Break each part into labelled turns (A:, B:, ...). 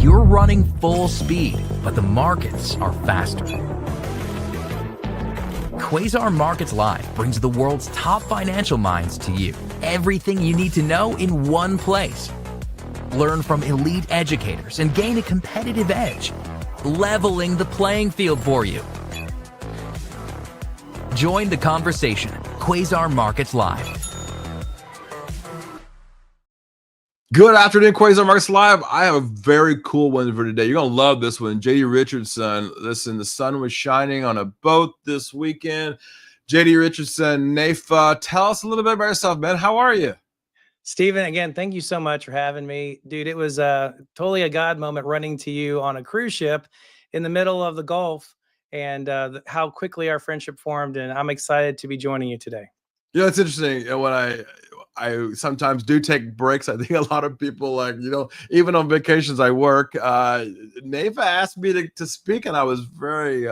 A: You're running full speed, but the markets are faster. Quasar Markets Live brings the world's top financial minds to you. Everything you need to know in one place. Learn from elite educators and gain a competitive edge, leveling the playing field for you. Join the conversation. Quasar Markets Live.
B: Good afternoon, Quasar Markets Live. I have a very cool one for today. You're going to love this one. JD Richardson. Listen, the sun was shining on a boat this weekend. JD Richardson, NAIFA. Tell us a little bit about yourself, man. How are you?
C: Steven, again, thank you so much for having me. Dude, it was totally a God moment running to you on a cruise ship in the middle of the Gulf and how quickly our friendship formed. And I'm excited to be joining you today.
B: You know, it's interesting. When I sometimes do take breaks. I think a lot of people, like, even on vacations I work, NAIFA asked me to speak, and I was very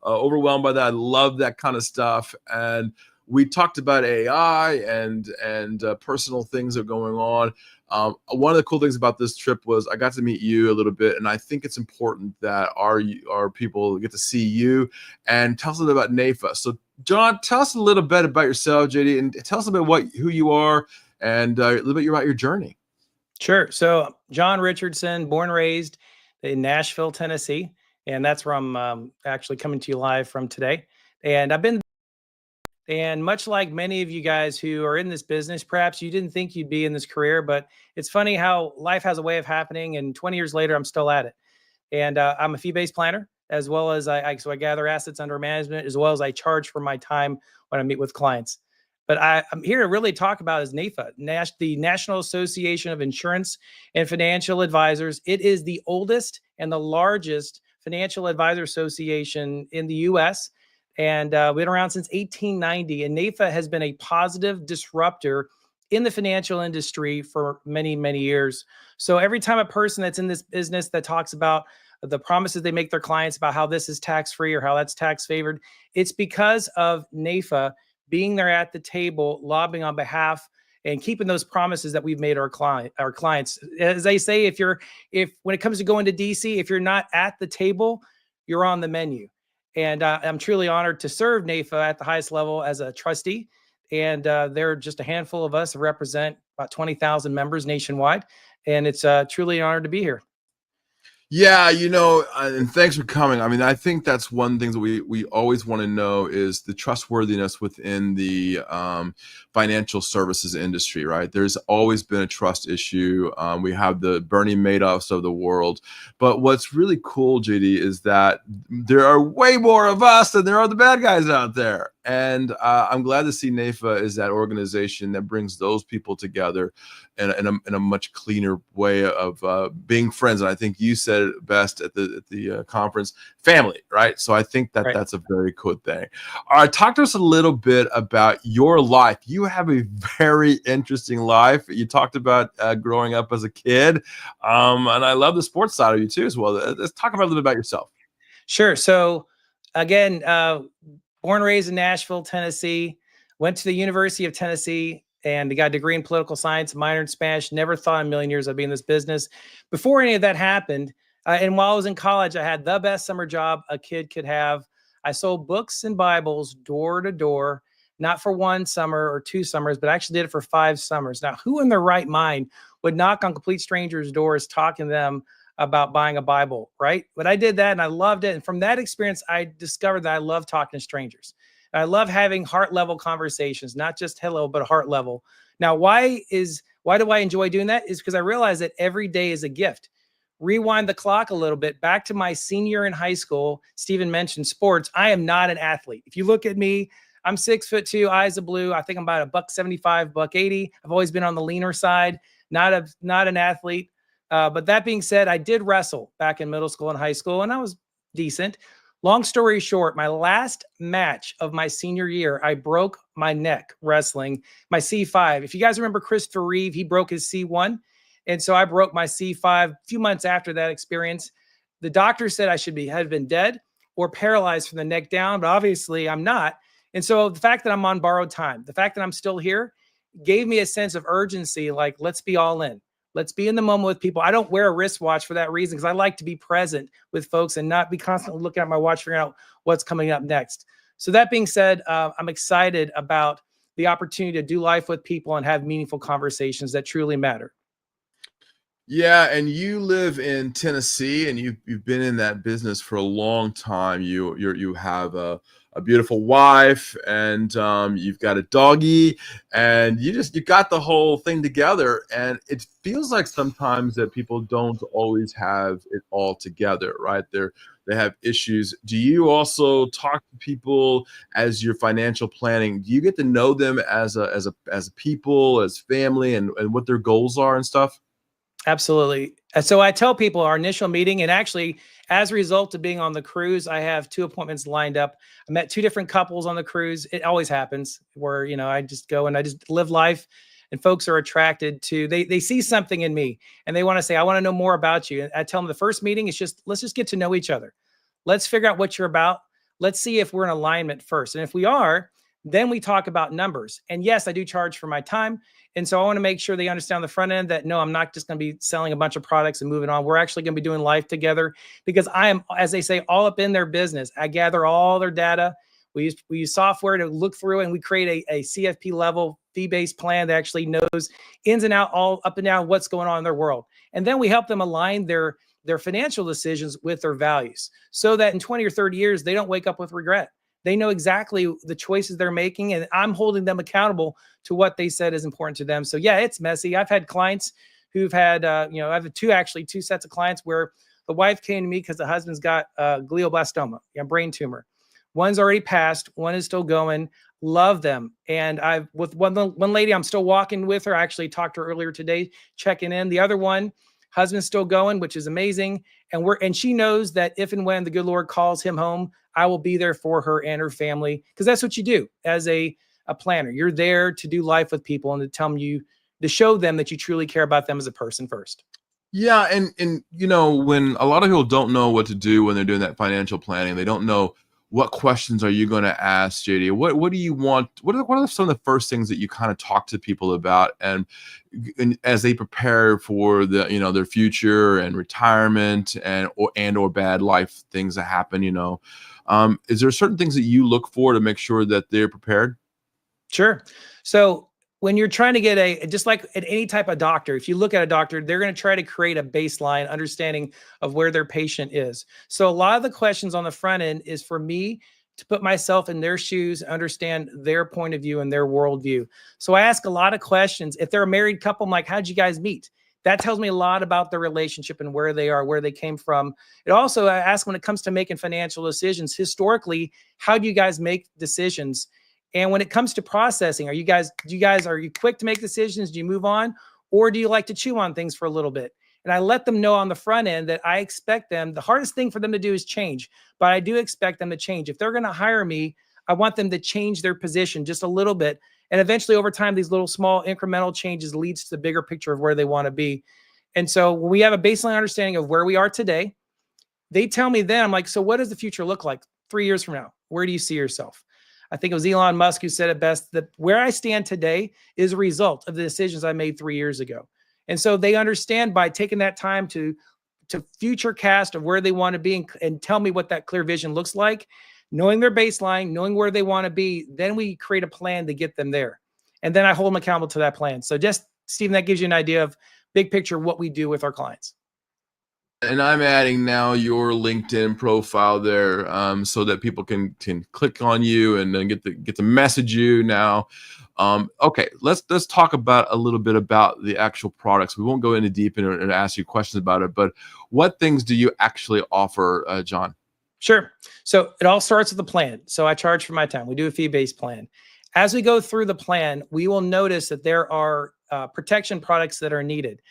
B: overwhelmed by that. I love that kind of stuff. And we talked about AI and personal things that are going on. One of the cool things about this trip was I got to meet you a little bit, and I think it's important that our people get to see you and tell us a little about NAIFA. So, John, tell us a little bit about yourself, JD, and tell us a bit who you are and a little bit about your journey.
C: Sure. So, John Richardson, born and raised in Nashville, Tennessee, and that's where I'm actually coming to you live from today. And And much like many of you guys who are in this business, perhaps you didn't think you'd be in this career, but it's funny how life has a way of happening. And 20 years later, I'm still at it. And I'm a fee-based planner, as well as I gather assets under management, as well as I charge for my time when I meet with clients. But I'm here to really talk about is NAIFA, the National Association of Insurance and Financial Advisors. It is the oldest and the largest financial advisor association in the U.S., and we've been around since 1890. And NAIFA has been a positive disruptor in the financial industry for many, many years. So every time a person that's in this business that talks about the promises they make their clients about how this is tax-free or how that's tax-favored, it's because of NAIFA being there at the table, lobbying on behalf and keeping those promises that we've made our clients. As they say, if when it comes to going to DC, if you're not at the table, you're on the menu. And I'm truly honored to serve NAIFA at the highest level as a trustee. And there are just a handful of us that represent about 20,000 members nationwide. And it's truly an honor to be here.
B: Yeah, and thanks for coming. I mean, I think that's one thing that we always want to know is the trustworthiness within the financial services industry, right? There's always been a trust issue. We have the Bernie Madoffs of the world. But what's really cool, JD, is that there are way more of us than there are the bad guys out there. And I'm glad to see NAIFA is that organization that brings those people together in a much cleaner way of being friends. And I think you said it best at the conference, family, right? So I think that that's a very good thing. All right, talk to us a little bit about your life. You have a very interesting life. You talked about growing up as a kid, and I love the sports side of you too as well. Let's talk about a little bit about yourself.
C: Sure. So again, born and raised in Nashville, Tennessee, went to the University of Tennessee and got a degree in political science, minor in Spanish. Never thought in a million years I'd be in this business. Before any of that happened, and while I was in college, I had the best summer job a kid could have. I sold books and Bibles door to door, not for one summer or 2 summers, but I actually did it for 5 summers. Now, who in their right mind would knock on complete strangers' doors talking to them about buying a Bible, right? But I did that and I loved it. And from that experience, I discovered that I love talking to strangers. I love having heart level conversations, not just hello, but heart level. Now, why do I enjoy doing that? Is because I realize that every day is a gift. Rewind the clock a little bit back to my senior in high school. Stephen mentioned sports. I am not an athlete. If you look at me, I'm 6'2", eyes of blue. I think I'm about $175, $180. I've always been on the leaner side, not an athlete. But that being said, I did wrestle back in middle school and high school, and I was decent. Long story short, my last match of my senior year, I broke my neck wrestling, my C5. If you guys remember Christopher Reeve, he broke his C1. And so I broke my C5 a few months after that experience. The doctor said I had been dead or paralyzed from the neck down, but obviously I'm not. And so the fact that I'm on borrowed time, the fact that I'm still here gave me a sense of urgency, like, let's be all in. Let's be in the moment with people. I don't wear a wristwatch for that reason, because I like to be present with folks and not be constantly looking at my watch, figuring out what's coming up next. So that being said, I'm excited about the opportunity to do life with people and have meaningful conversations that truly matter.
B: Yeah, and you live in Tennessee, and you've been in that business for a long time. You have a beautiful wife, and you've got a doggy, and you got the whole thing together. And it feels like sometimes that people don't always have it all together, right? They have issues. Do you also talk to people as your financial planning? Do you get to know them as a people, as family, and what their goals are and stuff?
C: Absolutely. So I tell people our initial meeting, and actually, as a result of being on the cruise, I have 2 appointments lined up. I met 2 different couples on the cruise. It always happens where, I just go and I just live life, and folks are attracted to, they see something in me and they want to say, I want to know more about you. And I tell them the first meeting is let's just get to know each other. Let's figure out what you're about. Let's see if we're in alignment first. And if we are, then we talk about numbers. And yes, I do charge for my time. And so I want to make sure they understand on the front end that no, I'm not just going to be selling a bunch of products and moving on. We're actually going to be doing life together, because I am, as they say, all up in their business. I gather all their data. We use software to look through, and we create a CFP level fee-based plan that actually knows ins and out, all up and down what's going on in their world. And then we help them align their financial decisions with their values, so that in 20 or 30 years, they don't wake up with regret. They know exactly the choices they're making, and I'm holding them accountable to what they said is important to them. So yeah, it's messy. I've had clients who've had, I have two sets of clients where the wife came to me because the husband's got glioblastoma, brain tumor. One's already passed. One is still going. Love them. And with one lady, I'm still walking with her. I actually talked to her earlier today, checking in. The other one, husband's still going, which is amazing. And she knows that if and when the good Lord calls him home, I will be there for her and her family, because that's what you do as a planner. You're there to do life with people and to show them that you truly care about them as a person first.
B: Yeah, and when a lot of people don't know what to do when they're doing that financial planning, they don't know what questions are you going to ask, JD. What do you want? What are some of the first things that you kind of talk to people about, and as they prepare for their future and retirement or bad life things that happen? Is there certain things that you look for to make sure that they're prepared?
C: Sure. So when you're trying to get just like at any type of doctor, if you look at a doctor, they're going to try to create a baseline understanding of where their patient is. So a lot of the questions on the front end is for me to put myself in their shoes, understand their point of view and their worldview. So I ask a lot of questions. If they're a married couple, I'm like, how'd you guys meet? That tells me a lot about their relationship and where they are, where they came from. It also, I ask, when it comes to making financial decisions, historically, how do you guys make decisions? And when it comes to processing, are you quick to make decisions? Do you move on? Or do you like to chew on things for a little bit? And I let them know on the front end that I expect them, the hardest thing for them to do is change, but I do expect them to change. If they're going to hire me, I want them to change their position just a little bit. And eventually over time, these little small incremental changes leads to the bigger picture of where they want to be. And so when we have a baseline understanding of where we are today, they tell me then, I'm like, so what does the future look like 3 years from now? Where do you see yourself? I think it was Elon Musk who said it best, that where I stand today is a result of the decisions I made 3 years ago. And so they understand by taking that time to future cast of where they want to be and tell me what that clear vision looks like, knowing their baseline, knowing where they want to be, then we create a plan to get them there. And then I hold them accountable to that plan. So just, Stephen, that gives you an idea of big picture what we do with our clients.
B: And I'm adding now your LinkedIn profile there, so that people can click on you and then get to message you now. Okay, let's talk about a little bit about the actual products. We won't go into deep and ask you questions about it, but what things do you actually offer, John?
C: Sure. So it all starts with the plan. So I charge for my time. We do a fee-based plan. As we go through the plan, we will notice that there are protection products that are needed.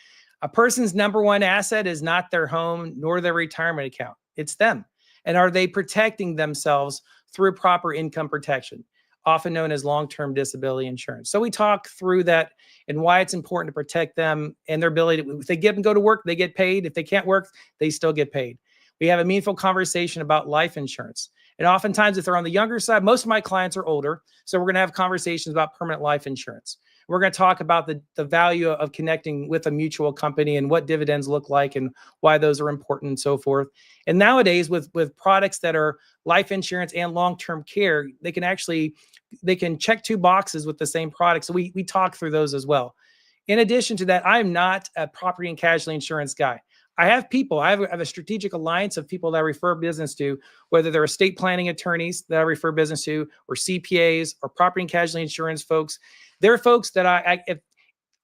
C: A person's number one asset is not their home nor their retirement account. It's them. And are they protecting themselves through proper income protection, often known as long-term disability insurance? So we talk through that and why it's important to protect them and their ability to, if they get and go to work, they get paid. If they can't work, they still get paid. We have a meaningful conversation about life insurance. And oftentimes, if they're on the younger side, most of my clients are older. So we're going to have conversations about permanent life insurance. We're going to talk about the value of connecting with a mutual company and what dividends look like and why those are important and so forth. And nowadays with products that are life insurance and long-term care, they can check two boxes with the same product. So we talk through those as well. In addition to that, I'm not a property and casualty insurance guy. I have a strategic alliance of people that I refer business to, whether they're estate planning attorneys that I refer business to, or CPAs, or property and casualty insurance folks. They're folks that if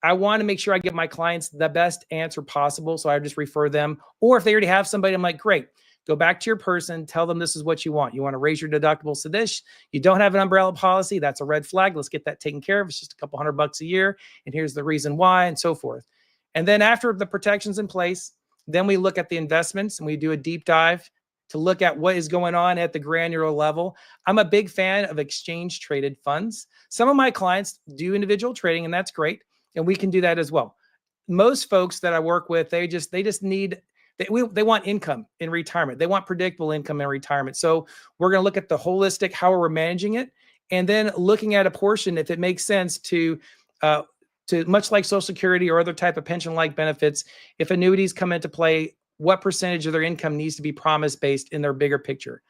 C: I want to make sure I give my clients the best answer possible, so I just refer them. Or if they already have somebody, I'm like, great, go back to your person, tell them this is what you want. You want to raise your deductibles to this. You don't have an umbrella policy. That's a red flag. Let's get that taken care of. It's just a couple $100 a year. And here's the reason why, and so forth. And then after the protection's in place, then we look at the investments and we do a deep dive to look at what is going on at the granular level. I'm a big fan of exchange traded funds. Some of my clients do individual trading, and that's great. And we can do that as well. Most folks that I work with, they want income in retirement. They want predictable income in retirement. So we're going to look at the holistic, how we're managing it, and then looking at a portion, if it makes sense to much like Social Security or other type of pension-like benefits, if annuities come into play, what percentage of their income needs to be promise-based in their bigger picture.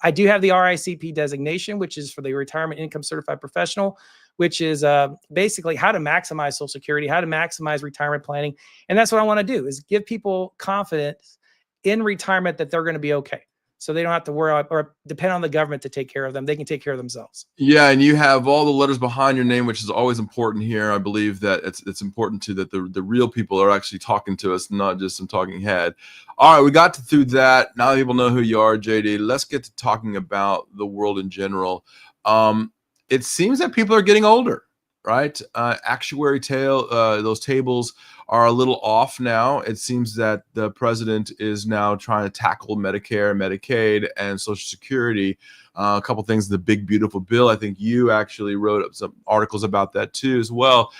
C: I do have the RICP designation, which is for the Retirement Income Certified Professional, which is basically how to maximize Social Security, how to maximize retirement planning. And that's what I want to do, is give people confidence in retirement that they're going to be okay. So they don't have to worry or depend on the government to take care of them. They can take care of themselves.
B: Yeah, and you have all the letters behind your name, which is always important here. I believe that it's important too that the real people are actually talking to us, not just some talking head. All right, we got through that. Now that people know who you are, JD, let's get to talking about the world in general. It seems that people are getting older, right? Those tables are a little off now. It seems that the president is now trying to tackle Medicare, Medicaid, and Social Security. A couple things, the big, beautiful bill. I think you actually wrote up some articles about that too as well.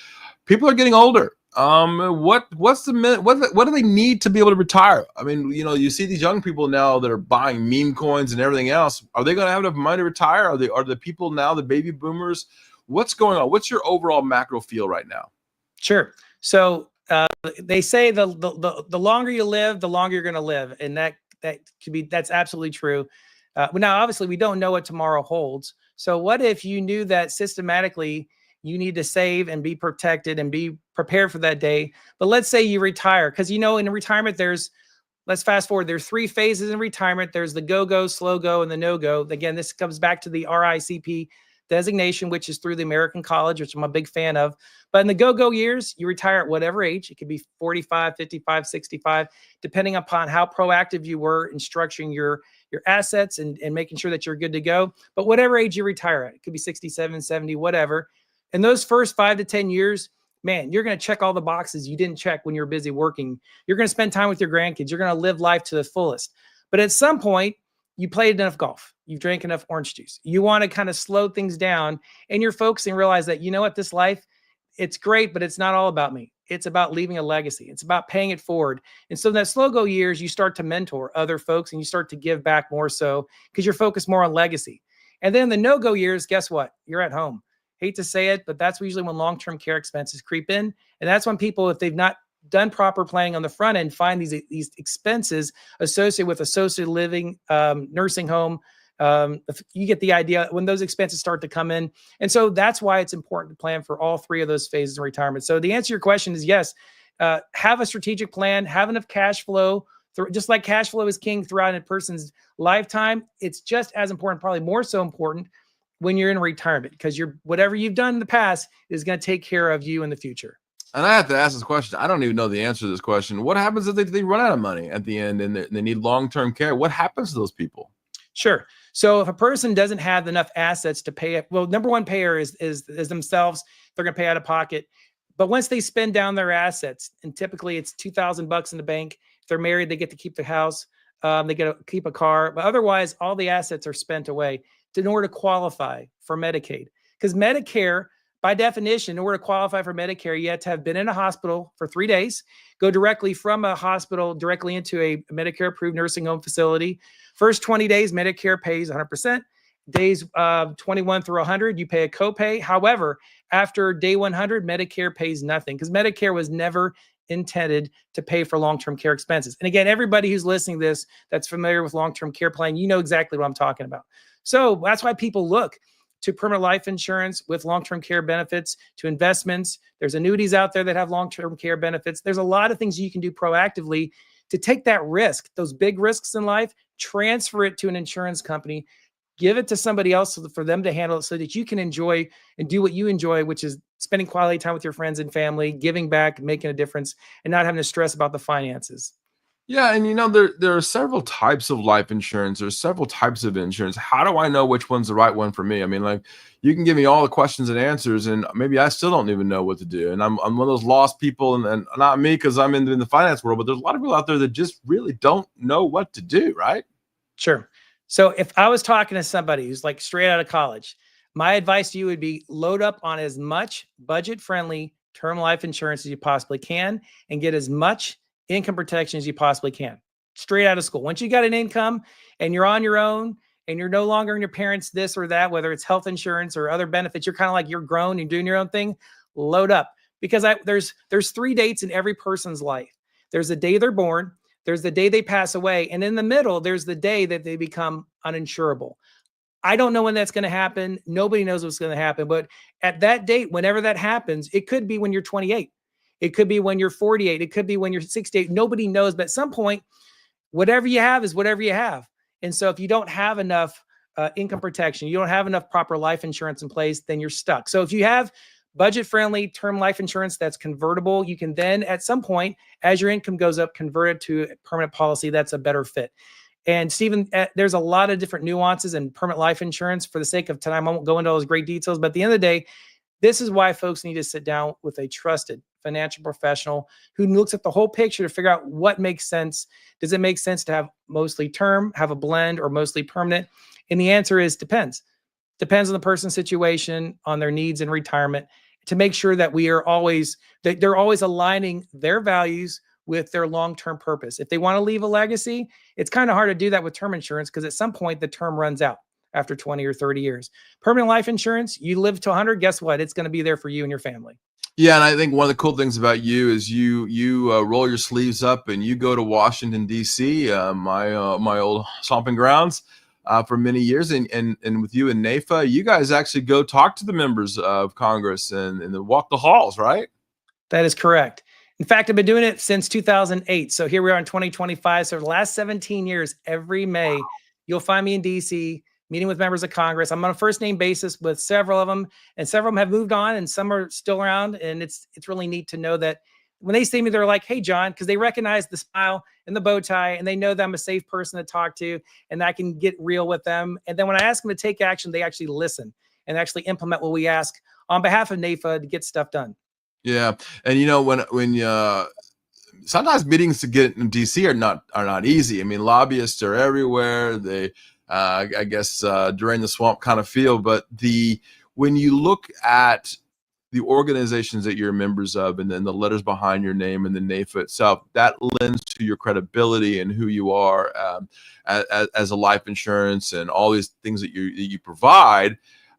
B: People are getting older. What do they need to be able to retire? I mean, you see these young people now that are buying meme coins and everything else. Are they going to have enough money to retire? Are the people now, the baby boomers? What's going on? What's your overall macro feel right now?
C: Sure. So they say the longer you live, the longer you're going to live, and that's absolutely true. Now, obviously, we don't know what tomorrow holds. So, what if you knew that systematically you need to save and be protected and be prepared for that day? But let's say you retire, because in retirement let's fast forward. There's 3 phases in retirement. There's the go, slow go, and the no go. Again, this comes back to the RICP designation, which is through the American College, which I'm a big fan of. But in the go years, you retire at whatever age. It could be 45, 55, 65, depending upon how proactive you were in structuring your assets and making sure that you're good to go. But whatever age you retire at, it could be 67, 70, whatever. In those first 5 to 10 years, man, you're going to check all the boxes you didn't check when you were busy working. You're going to spend time with your grandkids. You're going to live life to the fullest. But at some point, you played enough golf. You've drank enough orange juice. You want to kind of slow things down, and you're focusing, realize that, this life, it's great, but it's not all about me. It's about leaving a legacy. It's about paying it forward. And so in that slow go years, you start to mentor other folks and you start to give back more so because you're focused more on legacy. And then the no-go years, guess what? You're at home. Hate to say it, but that's usually when long-term care expenses creep in. And that's when people, if they've not done proper planning on the front end, find these expenses associated with associated living, nursing home. You get the idea when those expenses start to come in. And so that's why it's important to plan for all 3 of those phases of retirement. So the answer to your question is yes, have a strategic plan, have enough cash flow. Just like cash flow is king throughout a person's lifetime, it's just as important, probably more so important when you're in retirement, because whatever you've done in the past is going to take care of you in the future.
B: And I have to ask this question. I don't even know the answer to this question. What happens if they run out of money at the end and they need long-term care? What happens to those people?
C: Sure. So if a person doesn't have enough assets to pay it, well, number one payer is themselves. They're going to pay out of pocket. But once they spend down their assets, and typically it's $2,000 in the bank. If they're married, they get to keep the house. They get to keep a car. But otherwise, all the assets are spent away in order to qualify for Medicaid. Because Medicare, by definition, in order to qualify for Medicare, you have to have been in a hospital for 3 days, go directly from a hospital directly into a Medicare-approved nursing home facility. First 20 days, Medicare pays 100%. days 21 through 100, you pay a copay. However, after day 100, Medicare pays nothing because Medicare was never intended to pay for long-term care expenses. And again, everybody who's listening to this that's familiar with long-term care plan, you know exactly what I'm talking about. So that's why people look to permanent life insurance with long-term care benefits, to investments. There's annuities out there that have long-term care benefits. There's a lot of things you can do proactively to take that risk, those big risks in life, transfer it to an insurance company, give it to somebody else for them to handle it so that you can enjoy and do what you enjoy, which is spending quality time with your friends and family, giving back, making a difference, and not having to stress about the finances.
B: Yeah, and there are several types of life insurance. There's several types of insurance. How do I know which one's the right one for me? I mean, like, you can give me all the questions and answers, and maybe I still don't even know what to do. And I'm one of those lost people, and not me because I'm in the finance world, but there's a lot of people out there that just really don't know what to do, right?
C: Sure. So if I was talking to somebody who's like straight out of college, my advice to you would be load up on as much budget-friendly term life insurance as you possibly can and get as much income protection as you possibly can straight out of school. Once you got an income and you're on your own and you're no longer in your parents' this or that, whether it's health insurance or other benefits, you're kind of like you're grown, you're doing your own thing, load up. Because there's 3 dates in every person's life. There's the day they're born, there's the day they pass away, and in the middle, there's the day that they become uninsurable. I don't know when that's going to happen. Nobody knows what's going to happen. But at that date, whenever that happens, it could be when you're 28. It could be when you're 48. It could be when you're 68. Nobody knows. But at some point, whatever you have is whatever you have. And so if you don't have enough income protection, you don't have enough proper life insurance in place, then you're stuck. So if you have budget-friendly term life insurance that's convertible, you can then at some point, as your income goes up, convert it to a permanent policy that's a better fit. And Stephen, there's a lot of different nuances in permanent life insurance. For the sake of time, I won't go into all those great details, but at the end of the day, this is why folks need to sit down with a trusted financial professional who looks at the whole picture to figure out what makes sense. Does it make sense to have mostly term, have a blend, or mostly permanent? And the answer is depends. Depends on the person's situation, on their needs in retirement, to make sure that they're always aligning their values with their long-term purpose. If they want to leave a legacy, it's kind of hard to do that with term insurance because at some point the term runs out after 20 or 30 years. Permanent life insurance, you live to 100, guess what? It's going to be there for you and your family.
B: Yeah, and I think one of the cool things about you is you roll your sleeves up and you go to Washington D.C., my old stomping grounds, for many years, and with you and NAIFA, you guys actually go talk to the members of Congress and walk the halls, right?
C: That is correct. In fact, I've been doing it since 2008. So here we are in 2025. So for the last 17 years, every May, you'll find me in DC meeting with members of Congress. I'm on a first name basis with several of them, and several of them have moved on and some are still around. And it's really neat to know that when they see me, they're like, hey, John, because they recognize the smile and the bow tie, and they know that I'm a safe person to talk to, and I can get real with them. And then when I ask them to take action, they actually listen and actually implement what we ask on behalf of NAIFA to get stuff done.
B: Yeah, and when sometimes meetings to get in DC are not easy. I mean, lobbyists are everywhere. They, I guess, drain the swamp kind of feel. But when you look at the organizations that you're members of, and then the letters behind your name and the NAIFA itself, that lends to your credibility and who you are as a life insurance and all these things that you provide.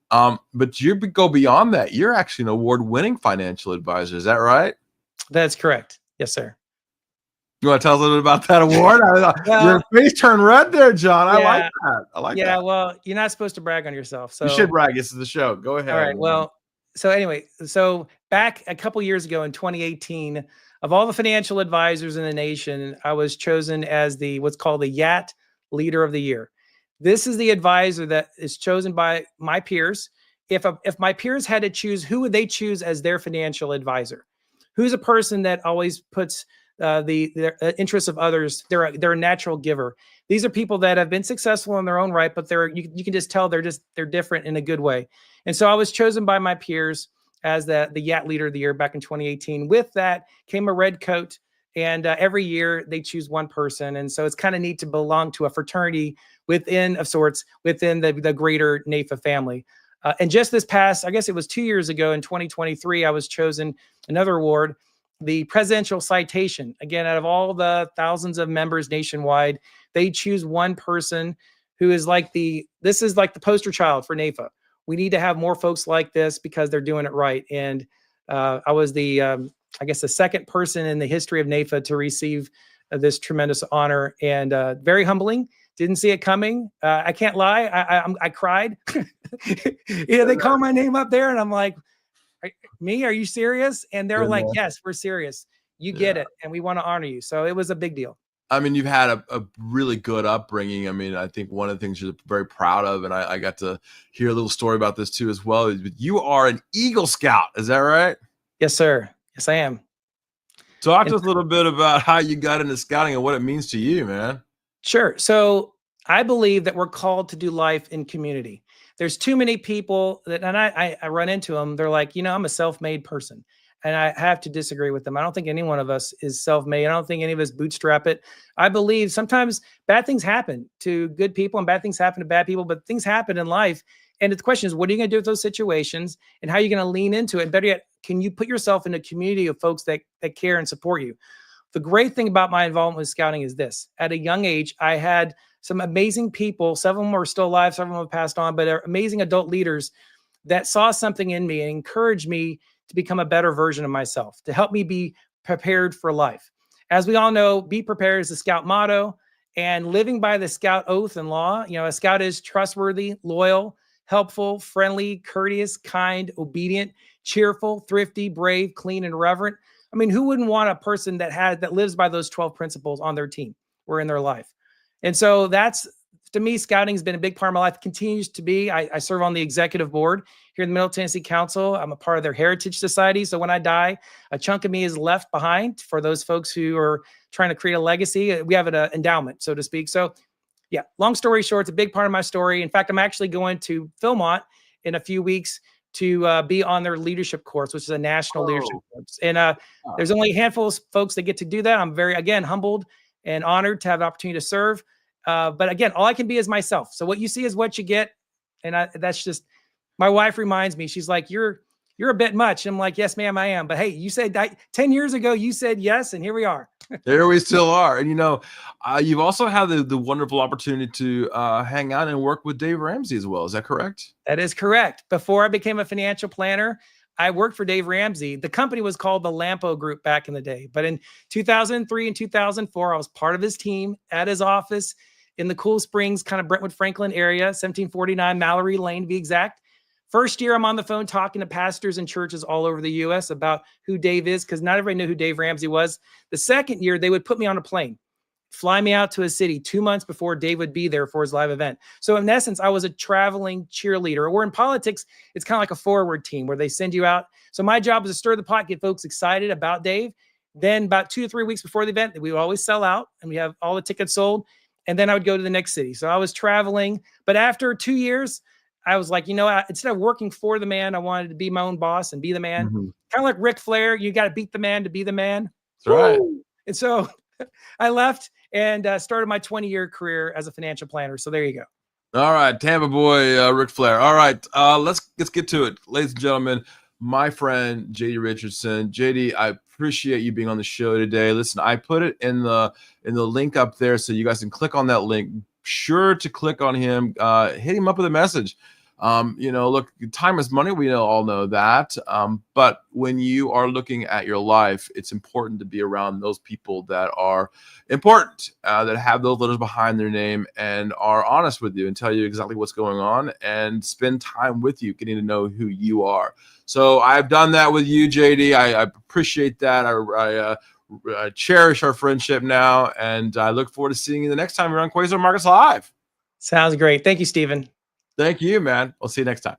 B: But you go beyond that. You're actually an award-winning financial advisor. Is that right?
C: That's correct. Yes, sir.
B: You want to tell us a little bit about that award? Your face turned red there, John. I like that. I like that.
C: Yeah, well, you're not supposed to brag on yourself. So
B: you should brag. This is the show. Go ahead.
C: All right. Well, so anyway, so back a couple years ago in 2018, of all the financial advisors in the nation, I was chosen as what's called the YAT Leader of the Year. This is the advisor that is chosen by my peers. If my peers had to choose, who would they choose as their financial advisor? Who's a person that always puts the interests of others? They're a natural giver. These are people that have been successful in their own right, but you can just tell they're different in a good way. And so I was chosen by my peers as the YAT Leader of the Year back in 2018. With that came a red coat, and every year they choose one person. And so it's kind of neat to belong to a fraternity within the greater NAIFA family. And just this past, I guess it was 2 years ago in 2023, I was chosen another award, the Presidential Citation. Again, out of all the thousands of members nationwide, they choose one person who is like this is like the poster child for NAIFA. We need to have more folks like this because they're doing it right. And I was I guess the second person in the history of NAIFA to receive this tremendous honor, and very humbling. Didn't see it coming. I can't lie. I cried. They call my name up there and I'm like, me, are you serious? And they're like, yes, we're serious. You get it. And we want to honor you. So it was a big deal.
B: I mean, you've had a really good upbringing. I mean, I think one of the things you're very proud of, and I got to hear a little story about this too as well. You are an Eagle Scout. Is that right?
C: Yes, sir. Yes, I am.
B: Talk to us a little bit about how you got into scouting and what it means to you, man.
C: Sure. So I believe that we're called to do life in community. There's too many people that, and I run into them. They're like, I'm a self-made person. And I have to disagree with them. I don't think any one of us is self-made. I don't think any of us bootstrap it. I believe sometimes bad things happen to good people and bad things happen to bad people, but things happen in life. And the question is, what are you going to do with those situations and how are you going to lean into it? Better yet, can you put yourself in a community of folks that care and support you? The great thing about my involvement with scouting is this. At a young age, I had some amazing people. Some of them are still alive. Some of them have passed on, but they're amazing adult leaders that saw something in me and encouraged me to become a better version of myself, to help me be prepared for life. As we all know, be prepared is the Scout motto, and living by the Scout oath and law. A Scout is trustworthy, loyal, helpful, friendly, courteous, kind, obedient, cheerful, thrifty, brave, clean, and reverent. I mean, who wouldn't want a person that lives by those 12 principles on their team or in their life? And so that's, to me, scouting has been a big part of my life, continues to be. I serve on the executive board here in the Middle Tennessee Council. I'm a part of their Heritage Society. So when I die, a chunk of me is left behind for those folks who are trying to create a legacy. We have an endowment, so to speak. So yeah, long story short, it's a big part of my story. In fact, I'm actually going to Philmont in a few weeks to be on their leadership course, which is a national leadership course. And there's only a handful of folks that get to do that. I'm very, again, humbled and honored to have the opportunity to serve. But again, all I can be is myself. So what you see is what you get. And that's just, my wife reminds me, she's like, you're a bit much. And I'm like, yes, ma'am, I am. But hey, you said 10 years ago, you said yes. And here we are.
B: There we still are. And, you've also had the wonderful opportunity to hang out and work with Dave Ramsey as well. Is that correct?
C: That is correct. Before I became a financial planner, I worked for Dave Ramsey. The company was called the Lampo Group back in the day. But in 2003 and 2004, I was part of his team at his office in the Cool Springs, kind of Brentwood, Franklin area, 1749 Mallory Lane to be exact. First year, I'm on the phone talking to pastors and churches all over the U.S. about who Dave is, because not everybody knew who Dave Ramsey was. The second year, they would put me on a plane, fly me out to a city 2 months before Dave would be there for his live event. So in essence, I was a traveling cheerleader. Or in politics, it's kind of like a forward team where they send you out. So my job was to stir the pot, get folks excited about Dave. Then about 2 to 3 weeks before the event, we would always sell out and we have all the tickets sold. And then I would go to the next city. So I was traveling. But after 2 years, I was like, instead of working for the man, I wanted to be my own boss and be the man. Kind of like Ric Flair, you got to beat the man to be the man.
B: That's right.
C: And so I left and started my 20-year career as a financial planner. So there you go.
B: All right, Tampa boy, Ric Flair. All right, let's get to it, ladies and gentlemen. My friend JD Richardson. JD, I appreciate you being on the show today. Listen, I put it in the link up there so you guys can click on that link. Sure to click on him. Hit him up with a message. Look, time is money. We all know that. But when you are looking at your life, it's important to be around those people that are important, that have those letters behind their name and are honest with you and tell you exactly what's going on and spend time with you, getting to know who you are. So I've done that with you, JD. I appreciate that. I cherish our friendship now, and I look forward to seeing you the next time you're on Quasar Markets Live.
C: Sounds great. Thank you, Stephen.
B: Thank you, man. We'll see you next time.